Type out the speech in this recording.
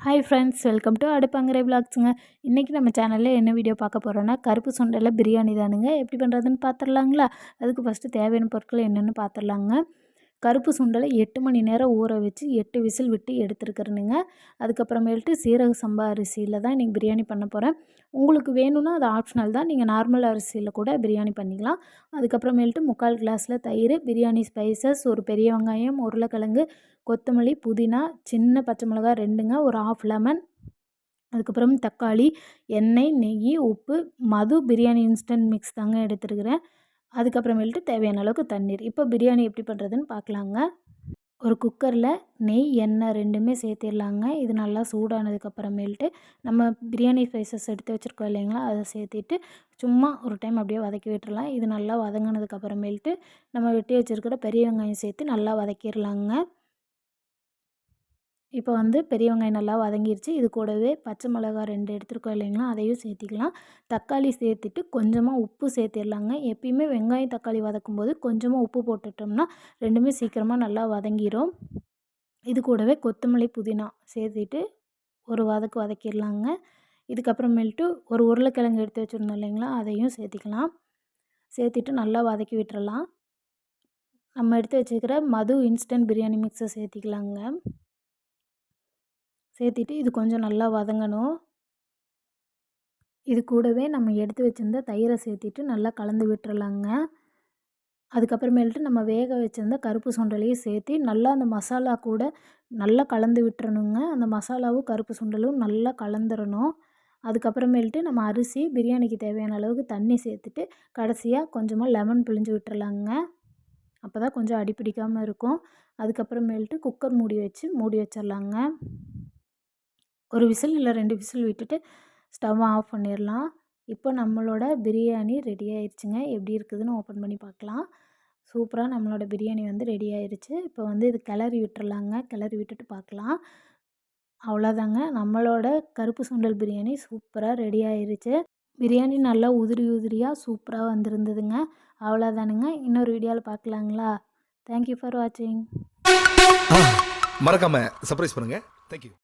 Hi friends, welcome to அடுப்பங்கரை விலாக்ஸுங்க. இன்றைக்கி நம்ம சேனலில் என்ன வீடியோ பார்க்க போகிறோன்னா, கருப்பு சுண்டலில் பிரியாணி தானுங்க. எப்படி பண்ணுறதுன்னு பார்த்துடலாங்களா? அதுக்கு ஃபஸ்ட்டு தேவையான பொருட்கள் என்னென்னு பார்த்துடலாங்க. கருப்பு சுண்டலை 8 மணி நேரம் ஊற வச்சு 8 விசில் விட்டு எடுத்துருக்கிறேனுங்க. அதுக்கப்புறமேல்ட்டு சீரக சம்பா அரிசியில் தான் இன்றைக்கி பிரியாணி பண்ண போகிறேன். உங்களுக்கு வேணும்னா அது ஆப்ஷனல் தான். நீங்கள் நார்மல் அரிசியில் கூட பிரியாணி பண்ணிக்கலாம். அதுக்கப்புறமேல்ட்டு 3/4 கிளாஸில் தயிர், பிரியாணி ஸ்பைசஸ், ஒரு பெரிய வெங்காயம், உருளைக்கிழங்கு, கொத்தமல்லி, புதினா, சின்ன பச்சை மிளகா 2ங்க, ஒரு 1/2 லெமன், அதுக்கப்புறம் தக்காளி, எண்ணெய், நெய், உப்பு, மது, பிரியாணி இன்ஸ்டன்ட் மிக்ஸ் தாங்க எடுத்துருக்கிறேன். அதுக்கப்புறமேல்ட்டு தேவையான அளவுக்கு தண்ணீர். இப்போ பிரியாணி எப்படி பண்ணுறதுன்னு பார்க்கலாங்க. ஒரு குக்கரில் நெய், எண்ணெய் 2மே சேர்த்திடலாங்க. இது நல்லா சூடானதுக்கப்புறமேல்ட்டு நம்ம பிரியாணி ஸ்பைசஸ் எடுத்து வச்சுருக்கோம் இல்லைங்களா, அதை சேர்த்திட்டு சும்மா ஒரு டைம் அப்படியே வதக்கி விட்டுறலாம். இது நல்லா வதங்கினதுக்கப்புறமேல்ட்டு நம்ம வெட்டி வச்சுருக்கிற பெரிய வெங்காயம் சேர்த்து நல்லா வதக்கிடலாங்க. இப்போ பெரிய வெங்காயம் நல்லா வதங்கிருச்சு. இது கூடவே பச்சை மிளகா 2 எடுத்துருக்கோம் இல்லைங்களா, அதையும் சேர்த்திக்கலாம். தக்காளி சேர்த்துட்டு கொஞ்சமாக உப்பு சேர்த்திடலாங்க. எப்பயுமே வெங்காயம் தக்காளி வதக்கும்போது கொஞ்சமாக உப்பு போட்டுட்டோம்னா 2மே சீக்கிரமாக நல்லா வதங்கிடும். இது கூடவே கொத்தமல்லி, புதினா சேர்த்திட்டு ஒரு வதக்கிடலாங்க. இதுக்கப்புறமேல்ட்டு ஒரு உருளைக்கிழங்கு எடுத்து வச்சுருந்தோம் இல்லைங்களா, அதையும் சேர்த்திக்கலாம். சேர்த்திட்டு நல்லா வதக்கி விட்டுறலாம். நம்ம எடுத்து வச்சுக்கிற மது இன்ஸ்டன்ட் பிரியாணி மிக்ஸை சேர்த்திக்கலாங்க. சேர்த்திட்டு இது கொஞ்சம் நல்லா வதங்கணும். இது கூடவே நம்ம எடுத்து வச்சுருந்த தயிரை சேர்த்திட்டு நல்லா கலந்து விட்டுறலாங்க. அதுக்கப்புறமேல்ட்டு நம்ம வேக வச்சுருந்த கருப்பு சுண்டலையும் சேர்த்து நல்லா அந்த மசாலா கூட நல்லா கலந்து விட்டுறணுங்க. அந்த மசாலாவும் கருப்பு சுண்டலும் நல்லா கலந்துடணும். அதுக்கப்புறமேல்ட்டு நம்ம அரிசி பிரியாணிக்கு தேவையான அளவுக்கு தண்ணி சேர்த்துட்டு கடைசியாக கொஞ்சமாக லெமன் பிழிஞ்சு விட்டுறலாங்க. அப்போ தான் கொஞ்சம் அடி பிடிக்காமல் இருக்கும். அதுக்கப்புறமேல்ட்டு குக்கர் மூடி வச்சிடலாங்க. ஒரு விசில் இல்லை 2 விசில் விட்டுட்டு ஸ்டவ் ஆஃப் பண்ணிடலாம். இப்போ நம்மளோட பிரியாணி ரெடி ஆயிடுச்சுங்க. எப்படி இருக்குதுன்னு ஓப்பன் பண்ணி பார்க்கலாம். சூப்பராக நம்மளோட பிரியாணி ரெடி ஆயிடுச்சு. இப்போ இது கிளறி விட்டுறலாங்க. கிளறி விட்டுட்டு பார்க்கலாம். அவ்வளோதாங்க, நம்மளோட கருப்பு சுண்டல் பிரியாணி சூப்பராக ரெடி ஆயிடுச்சு. பிரியாணி நல்லா உதிரி உதிரியாக சூப்பராக வந்திருந்ததுங்க. அவ்வளோதானுங்க. இன்னொரு வீடியோவில் பார்க்கலாங்களா? தேங்க்யூ ஃபார் வாட்சிங். மறக்காம சர்ப்ரைஸ் பண்ணுங்கள். தேங்க்யூ.